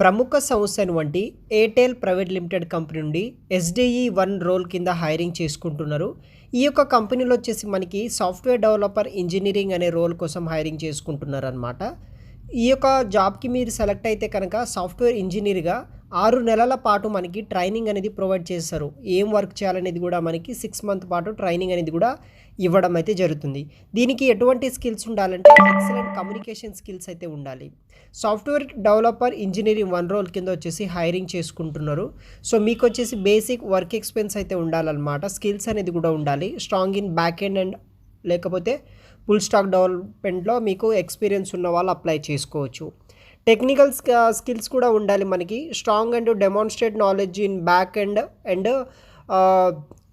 ప్రముఖ సంస్థ అయినటువంటి ఎయిర్టెల్ ప్రైవేట్ లిమిటెడ్ కంపెనీ నుండి SDE1 రోల్ కింద హైరింగ్ చేసుకుంటున్నారు. ఈ యొక్క కంపెనీలో వచ్చేసి మనకి సాఫ్ట్వేర్ డెవలపర్ ఇంజనీరింగ్ అనే రోల్ కోసం హైరింగ్ చేసుకుంటున్నారనమాట. ఈ యొక్క జాబ్‌కి మీరు సెలెక్ట్ అయితే కనుక సాఫ్ట్వేర్ ఇంజనీర్‌గా 6 నెలల పాటు మనకి ట్రైనింగ్ అనేది ప్రొవైడ్ చేస్తారు. ఏం వర్క్ చేయాలనేది కూడా మనకి 6 మంత్ పాటు ట్రైనింగ్ అనేది కూడా ఇవ్వడం అయితే జరుగుతుంది. దీనికి ఎటువంటి స్కిల్స్ ఉండాలంటే ఎక్సలెంట్ కమ్యూనికేషన్ స్కిల్స్ అయితే ఉండాలి. సాఫ్ట్వేర్ డెవలపర్ ఇంజనీరింగ్ 1 రోల్ కింద వచ్చేసి హైరింగ్ చేసుకుంటున్నారు. సో మీకు వచ్చేసి బేసిక్ వర్క్ ఎక్స్‌పీరియన్స్ అయితే ఉండాలన్నమాట. స్కిల్స్ అనేది కూడా ఉండాలి. Strong in back end and లేకపోతే ఫుల్ స్టాక్ డెవలప్మెంట్లో మీకు ఎక్స్పీరియన్స్ ఉన్న వాళ్ళు అప్లై చేసుకోవచ్చు. టెక్నికల్ స్కిల్స్ కూడా ఉండాలి మనకి. Strong and demonstrate knowledge in back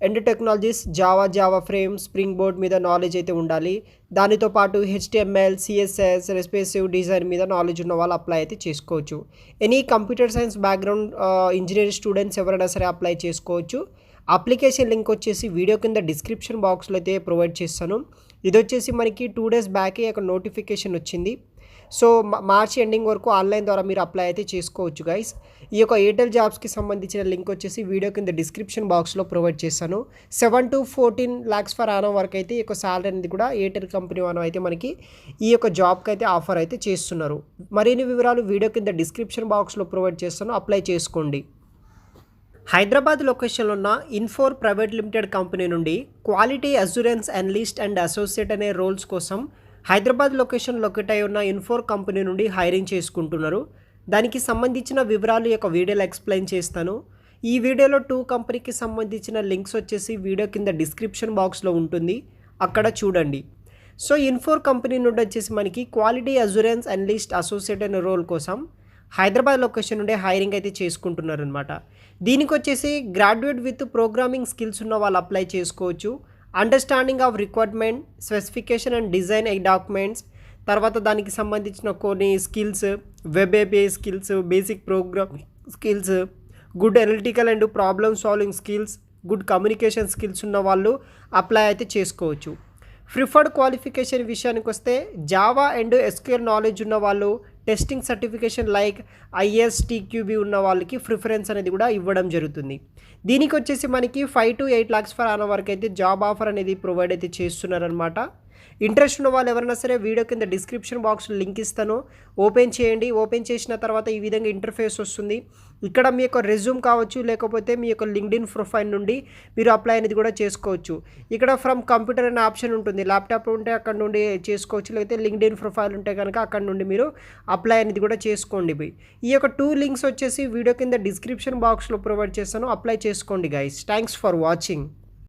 end technologies Java frame spring board మీద నాలెడ్జ్ అయితే ఉండాలి. దానితో పాటు HTML CSS రెస్పాన్సివ్ డిజైన్ మీద నాలెడ్జ్ ఉన్న వాళ్ళు అప్లై అయితే చేసుకోవచ్చు. Any computer science background engineering students ఎవరైనా సరే అప్లై చేసుకోవచ్చు. అప్లికేషన్ లింక్ వచ్చేసి వీడియో కింద డిస్క్రిప్షన్ బాక్స్లో అయితే ప్రొవైడ్ చేస్తాను. ఇది వచ్చేసి మనకి 2 days బ్యాకే ఒక నోటిఫికేషన్ వచ్చింది. సో మార్చి ఎండింగ్ వరకు ఆన్లైన్ ద్వారా మీరు అప్లై అయితే చేసుకోవచ్చు గైస్. ఈ యొక్క ఎయిర్టెల్ జాబ్స్కి సంబంధించిన లింక్ వచ్చేసి వీడియో కింద డిస్క్రిప్షన్ బాక్స్లో ప్రొవైడ్ చేస్తాను. 7 to 14 lakhs per annum వరకు అయితే ఈ యొక్క సాలరీ అనేది కూడా ఎయిర్టెల్ కంపెనీ వాళ్ళు అయితే మనకి ఈ యొక్క జాబ్కి అయితే ఆఫర్ అయితే చేస్తున్నారు. మరిన్ని వివరాలు వీడియో కింద డిస్క్రిప్షన్ బాక్స్లో ప్రొవైడ్ చేస్తాను, అప్లై చేసుకోండి. హైదరాబాద్ లొకేషన్లో ఉన్న ఇన్ఫోర్ ప్రైవేట్ లిమిటెడ్ కంపెనీ నుండి quality assurance analyst and associate అనే రోల్స్ కోసం హైదరాబాద్ లొకేషన్ లొకేట్ అయి ఉన్న ఇన్ఫోర్ కంపెనీ నుండి హైరింగ్ చేసుకుంటున్నారు. దానికి సంబంధించిన వివరాలు ఈ యొక్క వీడియోలో ఎక్స్ప్లెయిన్ చేస్తాను. ఈ వీడియోలో 2 కంపెనీకి సంబంధించిన లింక్స్ వచ్చేసి వీడియో కింద డిస్క్రిప్షన్ బాక్స్లో ఉంటుంది, అక్కడ చూడండి. సో ఇన్ఫోర్ కంపెనీ నుండి వచ్చేసి మనకి క్వాలిటీ అష్యూరెన్స్ అనలిస్ట్ అసోసియేట్ అనే రోల్ కోసం హైదరాబాద్ లొకేషన్ నుండి హైరింగ్ అయితే చేసుకుంటున్నారు అనమాట. దీనికి వచ్చేసి గ్రాడ్యుయేట్ విత్ ప్రోగ్రామింగ్ స్కిల్స్ ఉన్న వాళ్ళు అప్లై చేసుకోవచ్చు. Understanding of requirement specification and design documents, తర్వాత దానికి సంబంధించిన కొన్ని skills, web API skills, basic programming skills, good analytical and problem solving skills, good communication skills ఉన్న వాళ్ళు అప్లై అయితే చేసుకోవచ్చు. ప్రిఫర్డ్ క్వాలిఫికేషన్ విషయానికి వస్తే జావా అండ్ SQL నాలెడ్జ్ ఉన్న వాళ్ళు, టెస్టింగ్ సర్టిఫికేషన్ లైక్ ISTQB ఉన్న వాళ్ళకి ప్రిఫరెన్స్ అనేది కూడా ఇవ్వడం జరుగుతుంది. దీనికి వచ్చేసి మనకి 5 to 8 lakhs per annum వరకు అయితే జాబ్ ఆఫర్ అనేది ప్రొవైడ్ అయితే చేస్తున్నారనమాట. ఇంట్రెస్ట్ ఉన్న వాళ్ళు ఎవరైనా సరే వీడియో కింద డిస్క్రిప్షన్ బాక్స్లో లింక్ ఇస్తాను, ఓపెన్ చేయండి. ఓపెన్ చేసిన తర్వాత ఈ విధంగా ఇంటర్ఫేస్ వస్తుంది. ఇక్కడ మీ యొక్క రెజ్యూమ్ కావచ్చు, లేకపోతే మీ యొక్క లింక్డ్ఇన్ ప్రొఫైల్ నుండి మీరు అప్లై అనేది కూడా చేసుకోవచ్చు. ఇక్కడ ఫ్రమ్ కంప్యూటర్ అనే ఆప్షన్ ఉంటుంది. ల్యాప్టాప్ ఉంటే అక్కడ నుండి చేసుకోవచ్చు, లేకపోతే లింక్డ్ఇన్ ప్రొఫైల్ ఉంటే కనుక అక్కడ నుండి మీరు అప్లై అనేది కూడా చేసుకోండి. ఈ యొక్క 2 లింక్స్ వచ్చేసి వీడియో కింద డిస్క్రిప్షన్ బాక్స్లో ప్రొవైడ్ చేస్తాను, అప్లై చేసుకోండి గైస్. Thanks for watching.